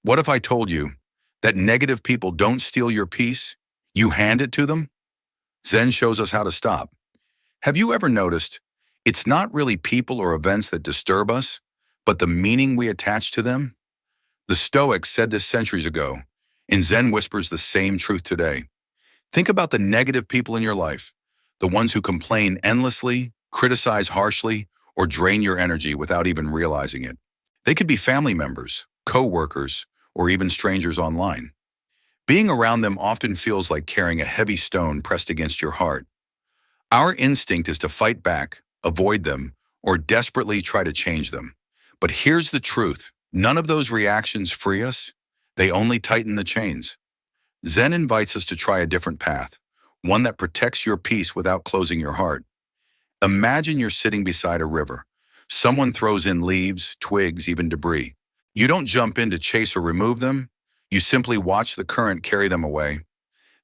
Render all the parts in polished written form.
What if I told you that negative people don't steal your peace? You hand it to them? Zen shows us how to stop. Have you ever noticed it's not really people or events that disturb us, but the meaning we attach to them? The Stoics said this centuries ago, and Zen whispers the same truth today. Think about the negative people in your life, the ones who complain endlessly, criticize harshly, or drain your energy without even realizing it. They could be family members, co-workers, or even strangers online. Being around them often feels like carrying a heavy stone pressed against your heart. Our instinct is to fight back, avoid them, or desperately try to change them. But here's the truth. None of those reactions free us. They only tighten the chains. Zen invites us to try a different path, one that protects your peace without closing your heart. Imagine you're sitting beside a river. Someone throws in leaves, twigs, even debris. You don't jump in to chase or remove them. You simply watch the current carry them away.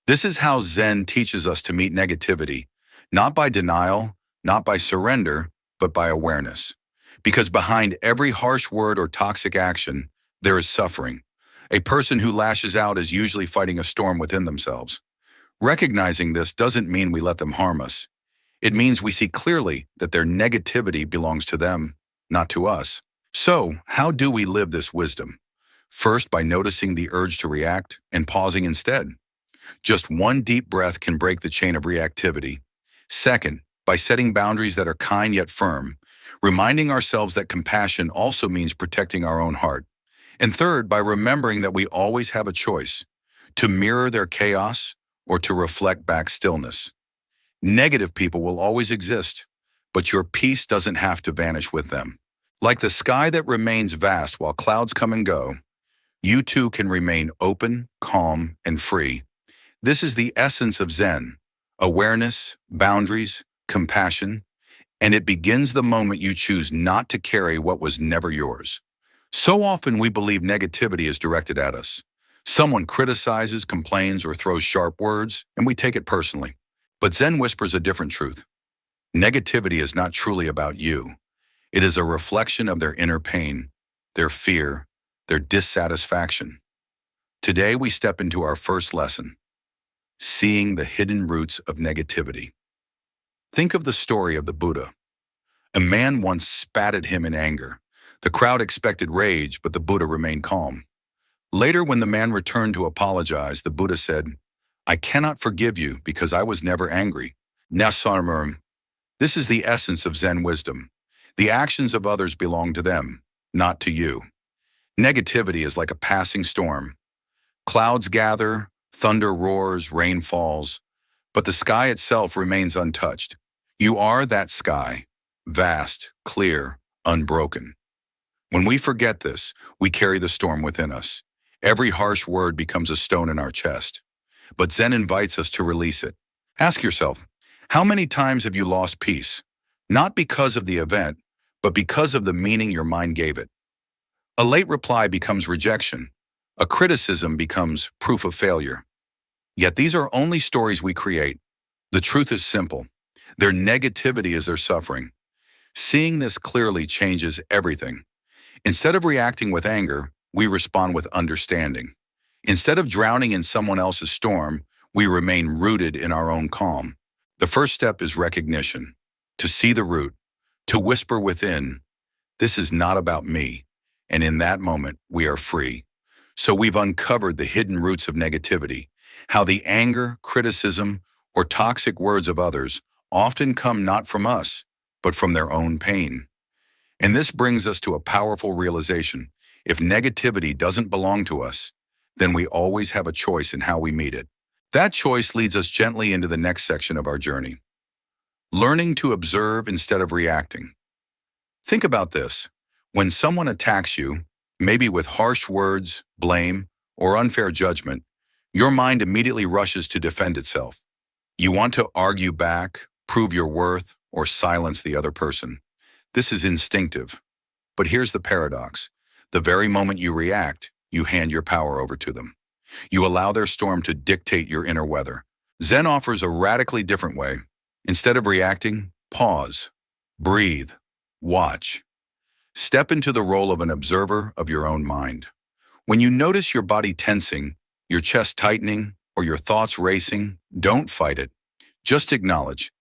This is how Zen teaches us to meet negativity, not by denial, not by surrender, but by awareness. Because behind every harsh word or toxic action, there is suffering. A person who lashes out is usually fighting a storm within themselves. Recognizing this doesn't mean we let them harm us. It means we see clearly that their negativity belongs to them, not to us. So, how do we live this wisdom? First, by noticing the urge to react and pausing instead. Just one deep breath can break the chain of reactivity. Second, by setting boundaries that are kind yet firm, reminding ourselves that compassion also means protecting our own heart. And third, by remembering that we always have a choice, to mirror their chaos or to reflect back stillness. Negative people will always exist, but your peace doesn't have to vanish with them. Like the sky that remains vast while clouds come and go, you too can remain open, calm, and free. This is the essence of Zen: awareness, boundaries, compassion, and it begins the moment you choose not to carry what was never yours. So often we believe negativity is directed at us. Someone criticizes, complains, or throws sharp words, and we take it personally. But Zen whispers a different truth. Negativity is not truly about you. It is a reflection of their inner pain, their fear, their dissatisfaction. Today we step into our first lesson: seeing the hidden roots of negativity. Think of the story of the Buddha. A man once spat at him in anger. The crowd expected rage, but the Buddha remained calm. Later, when the man returned to apologize, the Buddha said, "I cannot forgive you because I was never angry." Nasamurum. This is the essence of Zen wisdom. The actions of others belong to them, not to you. Negativity is like a passing storm. Clouds gather, thunder roars, rain falls, but the sky itself remains untouched. You are that sky, vast, clear, unbroken. When we forget this, we carry the storm within us. Every harsh word becomes a stone in our chest. But Zen invites us to release it. Ask yourself, how many times have you lost peace? Not because of the event, but because of the meaning your mind gave it. A late reply becomes rejection. A criticism becomes proof of failure. Yet these are only stories we create. The truth is simple. Their negativity is their suffering. Seeing this clearly changes everything. Instead of reacting with anger, we respond with understanding. Instead of drowning in someone else's storm, we remain rooted in our own calm. The first step is recognition. To see the root, to whisper within, "This is not about me." And in that moment, we are free. So we've uncovered the hidden roots of negativity, how the anger, criticism, or toxic words of others often come not from us, but from their own pain. And this brings us to a powerful realization. If negativity doesn't belong to us, then we always have a choice in how we meet it. That choice leads us gently into the next section of our journey: learning to observe instead of reacting. Think about this. When someone attacks you, maybe with harsh words, blame, or unfair judgment, your mind immediately rushes to defend itself. You want to argue back, prove your worth, or silence the other person. This is instinctive. But here's the paradox. The very moment you react, you hand your power over to them. You allow their storm to dictate your inner weather. Zen offers a radically different way. Instead of reacting, pause, breathe, watch. Step into the role of an observer of your own mind. When you notice your body tensing, your chest tightening, or your thoughts racing, don't fight it. Just acknowledge.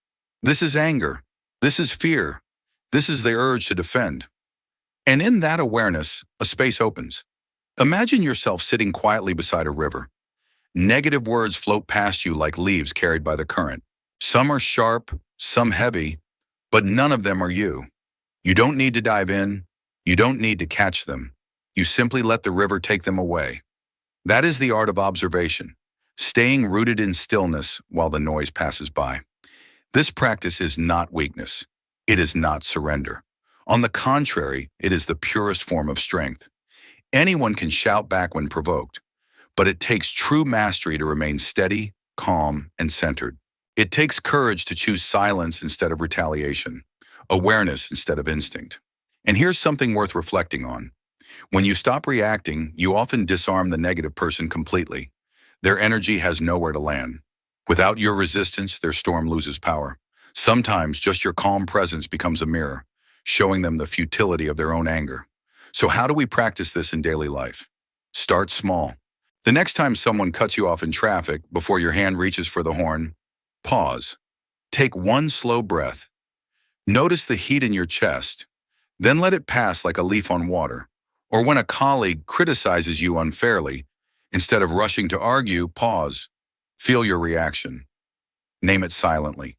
This is anger. This is fear. This is the urge to defend. And in that awareness, a space opens. Imagine yourself sitting quietly beside a river. Negative words float past you like leaves carried by the current. Some are sharp, some heavy, but none of them are you. You don't need to dive in. You don't need to catch them. You simply let the river take them away. That is the art of observation, staying rooted in stillness while the noise passes by. This practice is not weakness. It is not surrender. On the contrary, it is the purest form of strength. Anyone can shout back when provoked, but it takes true mastery to remain steady, calm, and centered. It takes courage to choose silence instead of retaliation, awareness instead of instinct. And here's something worth reflecting on. When you stop reacting, you often disarm the negative person completely. Their energy has nowhere to land. Without your resistance, their storm loses power. Sometimes just your calm presence becomes a mirror, showing them the futility of their own anger. So how do we practice this in daily life? Start small. The next time someone cuts you off in traffic, before your hand reaches for the horn, pause. Take one slow breath. Notice the heat in your chest. Then let it pass like a leaf on water. Or when a colleague criticizes you unfairly, instead of rushing to argue, pause. Feel your reaction. Name it silently.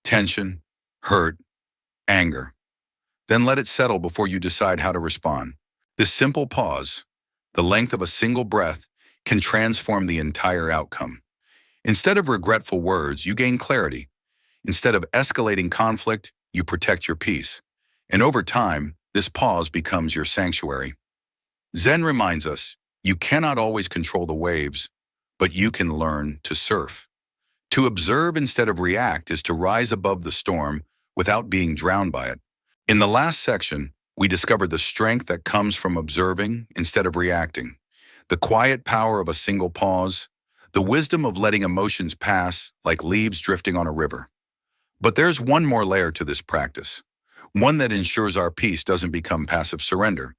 Tension, hurt, anger. Then let it settle before you decide how to respond. This simple pause, the length of a single breath, can transform the entire outcome. Instead of regretful words, you gain clarity. Instead of escalating conflict, you protect your peace. And over time, this pause becomes your sanctuary. Zen reminds us, you cannot always control the waves, but you can learn to surf. To observe instead of react is to rise above the storm without being drowned by it. In the last section, we discovered the strength that comes from observing instead of reacting, the quiet power of a single pause, the wisdom of letting emotions pass like leaves drifting on a river. But there's one more layer to this practice, one that ensures our peace doesn't become passive surrender.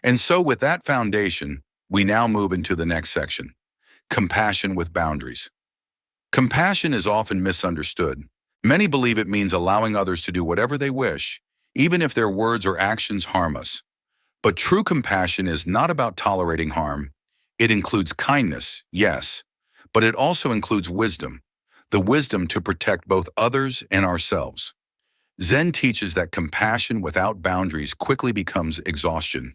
And so with that foundation, we now move into the next section, compassion with boundaries. Compassion is often misunderstood. Many believe it means allowing others to do whatever they wish, even if their words or actions harm us. But true compassion is not about tolerating harm. It includes kindness, yes, but it also includes wisdom, the wisdom to protect both others and ourselves. Zen teaches that compassion without boundaries quickly becomes exhaustion.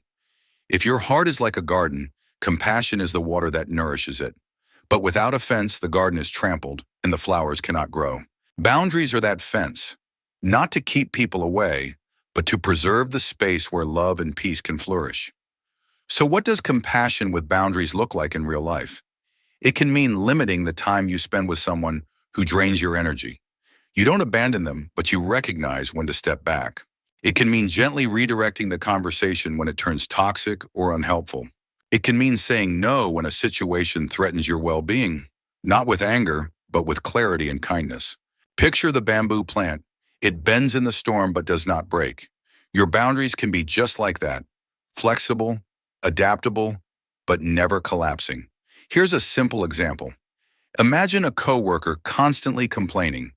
If your heart is like a garden, compassion is the water that nourishes it. But without a fence, the garden is trampled and the flowers cannot grow. Boundaries are that fence, not to keep people away, but to preserve the space where love and peace can flourish. So what does compassion with boundaries look like in real life? It can mean limiting the time you spend with someone who drains your energy. You don't abandon them, but you recognize when to step back. It can mean gently redirecting the conversation when it turns toxic or unhelpful. It can mean saying no when a situation threatens your well-being, not with anger, but with clarity and kindness. Picture the bamboo plant. It bends in the storm but does not break. Your boundaries can be just like that, flexible, adaptable, but never collapsing. Here's a simple example. Imagine a coworker constantly complaining.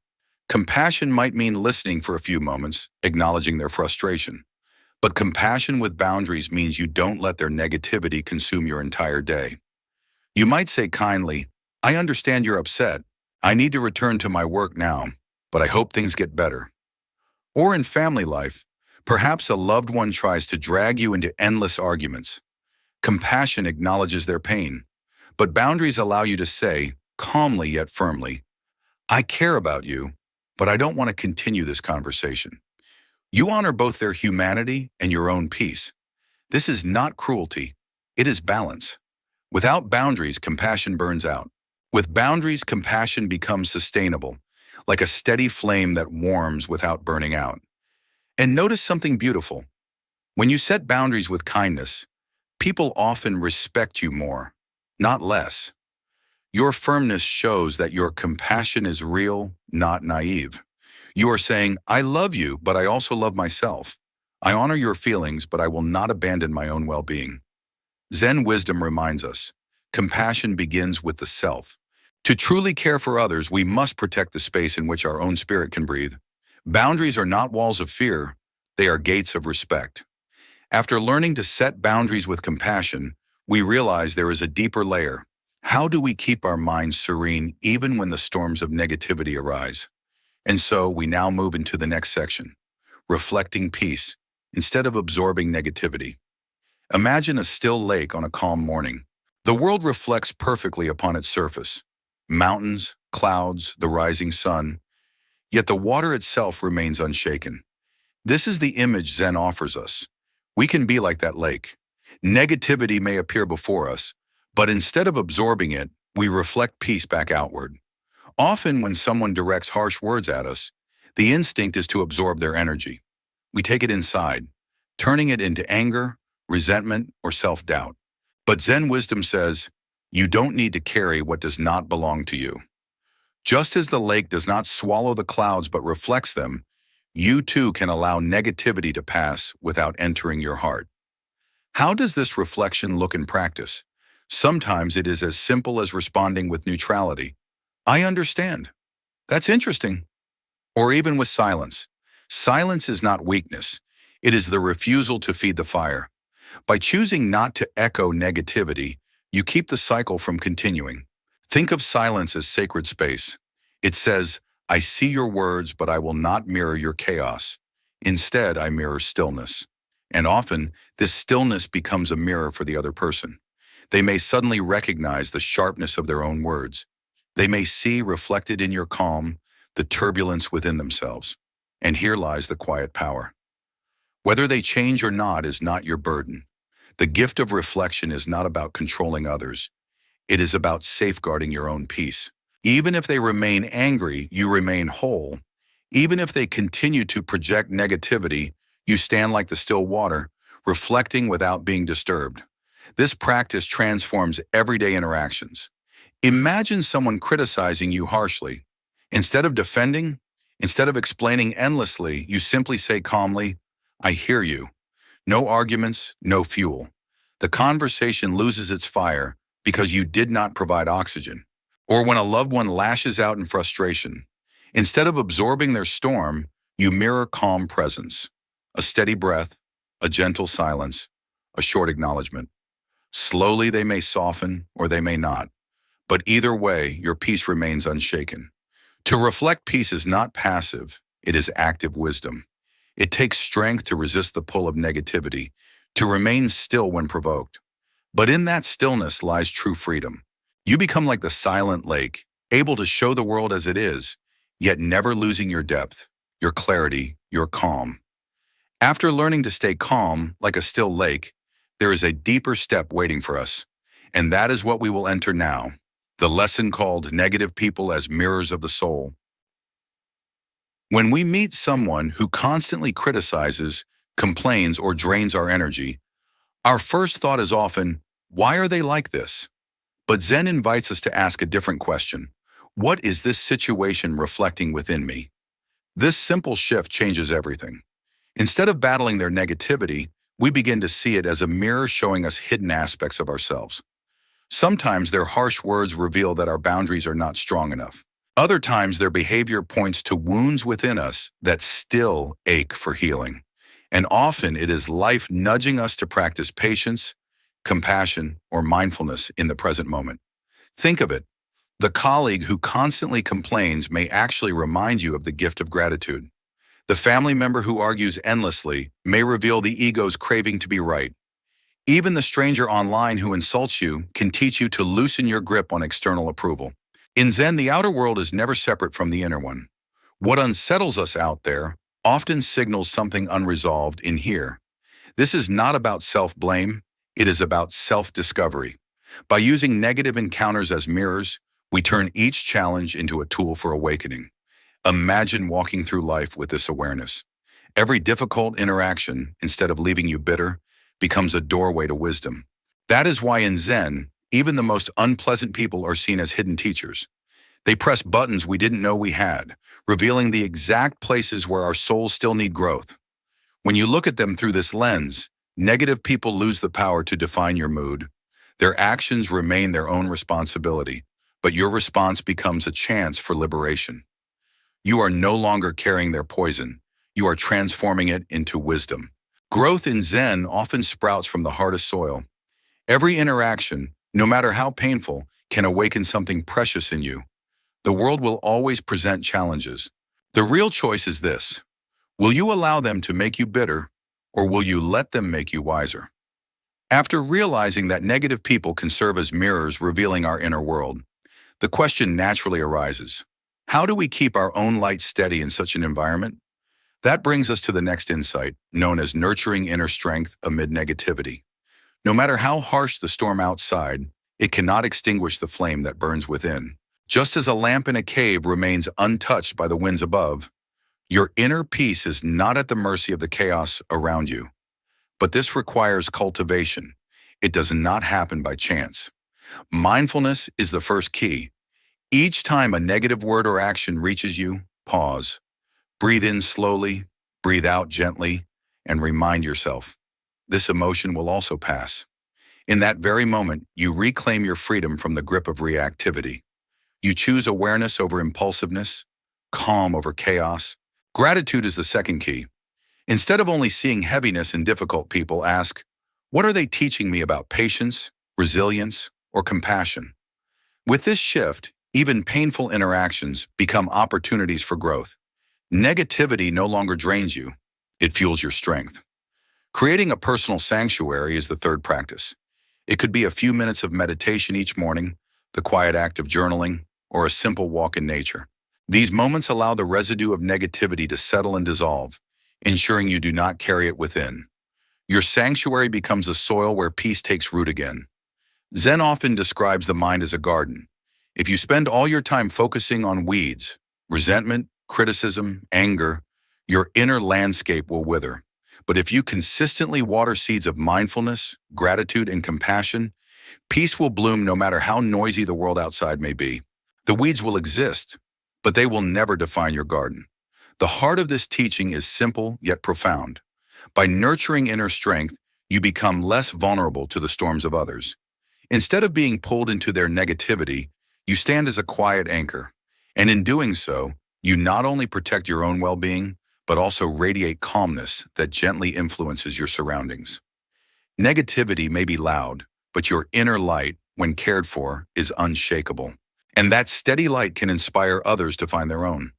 Compassion might mean listening for a few moments, acknowledging their frustration. But compassion with boundaries means you don't let their negativity consume your entire day. You might say kindly, "I understand you're upset. I need to return to my work now, but I hope things get better." Or in family life, perhaps a loved one tries to drag you into endless arguments. Compassion acknowledges their pain, but boundaries allow you to say, calmly yet firmly, "I care about you, but I don't want to continue this conversation." You honor both their humanity and your own peace. This is not cruelty, it is balance. Without boundaries, compassion burns out. With boundaries, compassion becomes sustainable, like a steady flame that warms without burning out. And notice something beautiful. When you set boundaries with kindness, people often respect you more, not less. Your firmness shows that your compassion is real, not naive. You are saying, "I love you, but I also love myself. I honor your feelings, but I will not abandon my own well-being." Zen wisdom reminds us, compassion begins with the self. To truly care for others, we must protect the space in which our own spirit can breathe. Boundaries are not walls of fear, they are gates of respect. After learning to set boundaries with compassion, we realize there is a deeper layer. How do we keep our minds serene even when the storms of negativity arise? And so we now move into the next section, reflecting peace instead of absorbing negativity. Imagine a still lake on a calm morning. The world reflects perfectly upon its surface. Mountains, clouds, the rising sun, yet the water itself remains unshaken. This is the image Zen offers us. We can be like that lake. Negativity may appear before us, but instead of absorbing it, we reflect peace back outward. Often when someone directs harsh words at us, the instinct is to absorb their energy. We take it inside, turning it into anger, resentment, or self-doubt. But Zen wisdom says, you don't need to carry what does not belong to you. Just as the lake does not swallow the clouds but reflects them, you too can allow negativity to pass without entering your heart. How does this reflection look in practice? Sometimes it is as simple as responding with neutrality. I understand. That's interesting. Or even with silence. Silence is not weakness. It is the refusal to feed the fire. By choosing not to echo negativity, you keep the cycle from continuing. Think of silence as sacred space. It says, I see your words, but I will not mirror your chaos. Instead, I mirror stillness. And often, this stillness becomes a mirror for the other person. They may suddenly recognize the sharpness of their own words. They may see reflected in your calm the turbulence within themselves. And here lies the quiet power. Whether they change or not is not your burden. The gift of reflection is not about controlling others. It is about safeguarding your own peace. Even if they remain angry, you remain whole. Even if they continue to project negativity, you stand like the still water, reflecting without being disturbed. This practice transforms everyday interactions. Imagine someone criticizing you harshly. Instead of defending, instead of explaining endlessly, you simply say calmly, I hear you. No arguments, no fuel. The conversation loses its fire because you did not provide oxygen. Or when a loved one lashes out in frustration, instead of absorbing their storm, you mirror calm presence. A steady breath, a gentle silence, a short acknowledgement. Slowly they may soften or they may not, but either way, your peace remains unshaken. To reflect peace is not passive, it is active wisdom. It takes strength to resist the pull of negativity, to remain still when provoked. But in that stillness lies true freedom. You become like the silent lake, able to show the world as it is, yet never losing your depth, your clarity, your calm. After learning to stay calm, like a still lake, there is a deeper step waiting for us. And that is what we will enter now. The lesson called Negative People as Mirrors of the Soul. When we meet someone who constantly criticizes, complains, or drains our energy, our first thought is often, why are they like this? But Zen invites us to ask a different question. What is this situation reflecting within me? This simple shift changes everything. Instead of battling their negativity, we begin to see it as a mirror showing us hidden aspects of ourselves. Sometimes their harsh words reveal that our boundaries are not strong enough. Other times their behavior points to wounds within us that still ache for healing. And often it is life nudging us to practice patience, compassion, or mindfulness in the present moment. Think of it. The colleague who constantly complains may actually remind you of the gift of gratitude. The family member who argues endlessly may reveal the ego's craving to be right. Even the stranger online who insults you can teach you to loosen your grip on external approval. In Zen, the outer world is never separate from the inner one. What unsettles us out there often signals something unresolved in here. This is not about self-blame, it is about self-discovery. By using negative encounters as mirrors, we turn each challenge into a tool for awakening. Imagine walking through life with this awareness. Every difficult interaction, instead of leaving you bitter, becomes a doorway to wisdom. That is why in Zen, even the most unpleasant people are seen as hidden teachers. They press buttons we didn't know we had, revealing the exact places where our souls still need growth. When you look at them through this lens, Negative people lose the power to define your mood. Their actions remain their own responsibility, but your response becomes a chance for liberation. You are no longer carrying their poison. You are transforming it into wisdom. Growth in Zen often sprouts from the hardest soil. Every interaction, no matter how painful, can awaken something precious in you. The world will always present challenges. The real choice is this: will you allow them to make you bitter, or will you let them make you wiser? After realizing that negative people can serve as mirrors revealing our inner world, the question naturally arises: how do we keep our own light steady in such an environment? That brings us to the next insight, known as nurturing inner strength amid negativity. No matter how harsh the storm outside, it cannot extinguish the flame that burns within. Just as a lamp in a cave remains untouched by the winds above, your inner peace is not at the mercy of the chaos around you. But this requires cultivation. It does not happen by chance. Mindfulness is the first key. Each time a negative word or action reaches you, pause. Breathe in slowly, breathe out gently, and remind yourself, this emotion will also pass. In that very moment, you reclaim your freedom from the grip of reactivity. You choose awareness over impulsiveness, calm over chaos. Gratitude is the second key. Instead of only seeing heaviness in difficult people, ask, what are they teaching me about patience, resilience, or compassion? With this shift, even painful interactions become opportunities for growth. Negativity no longer drains you, it fuels your strength. Creating a personal sanctuary is the third practice. It could be a few minutes of meditation each morning, the quiet act of journaling, or a simple walk in nature. These moments allow the residue of negativity to settle and dissolve, ensuring you do not carry it within. Your sanctuary becomes a soil where peace takes root again. Zen often describes the mind as a garden. If you spend all your time focusing on weeds, resentment, criticism, anger, your inner landscape will wither. But if you consistently water seeds of mindfulness, gratitude, and compassion, peace will bloom no matter how noisy the world outside may be. The weeds will exist, but they will never define your garden. The heart of this teaching is simple yet profound. By nurturing inner strength, you become less vulnerable to the storms of others. Instead of being pulled into their negativity, you stand as a quiet anchor. And in doing so, you not only protect your own well-being, but also radiate calmness that gently influences your surroundings. Negativity may be loud, but your inner light, when cared for, is unshakable. And that steady light can inspire others to find their own.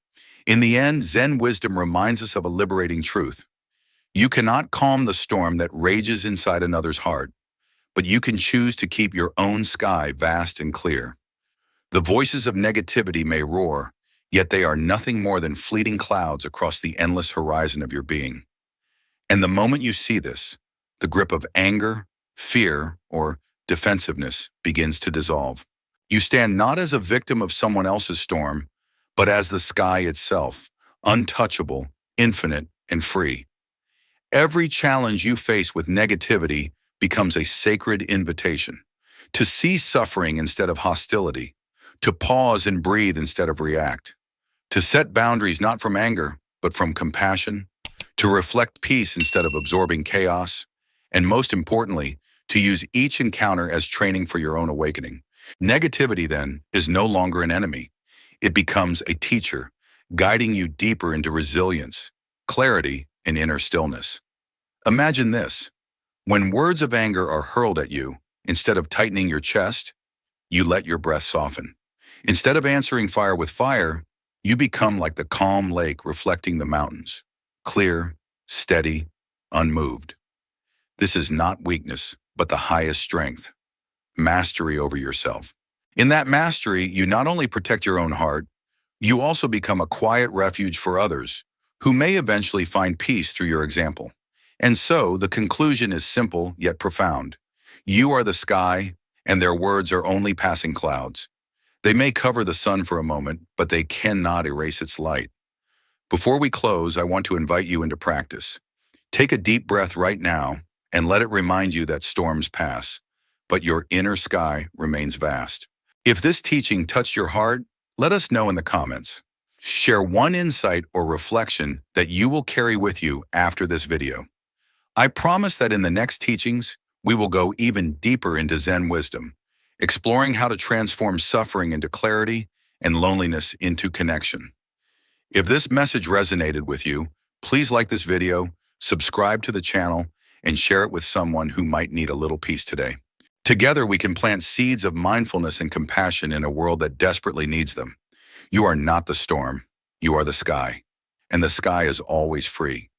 In the end, Zen wisdom reminds us of a liberating truth. You cannot calm the storm that rages inside another's heart, but you can choose to keep your own sky vast and clear. The voices of negativity may roar, yet they are nothing more than fleeting clouds across the endless horizon of your being. And the moment you see this, the grip of anger, fear, or defensiveness begins to dissolve. You stand not as a victim of someone else's storm, but as the sky itself, untouchable, infinite, and free. Every challenge you face with negativity becomes a sacred invitation to see suffering instead of hostility, to pause and breathe instead of react, to set boundaries not from anger, but from compassion, to reflect peace instead of absorbing chaos, and most importantly, to use each encounter as training for your own awakening. Negativity, then, is no longer an enemy. It becomes a teacher, guiding you deeper into resilience, clarity, and inner stillness. Imagine this. When words of anger are hurled at you, instead of tightening your chest, you let your breath soften. Instead of answering fire with fire, you become like the calm lake reflecting the mountains, clear, steady, unmoved. This is not weakness, but the highest strength, mastery over yourself. In that mastery, you not only protect your own heart, you also become a quiet refuge for others, who may eventually find peace through your example. And so, the conclusion is simple yet profound. You are the sky, and their words are only passing clouds. They may cover the sun for a moment, but they cannot erase its light. Before we close, I want to invite you into practice. Take a deep breath right now, and let it remind you that storms pass, but your inner sky remains vast. If this teaching touched your heart, let us know in the comments. Share one insight or reflection that you will carry with you after this video. I promise that in the next teachings, we will go even deeper into Zen wisdom, exploring how to transform suffering into clarity and loneliness into connection. If this message resonated with you, please like this video, subscribe to the channel, and share it with someone who might need a little peace today. Together, we can plant seeds of mindfulness and compassion in a world that desperately needs them. You are not the storm. You are the sky. And the sky is always free.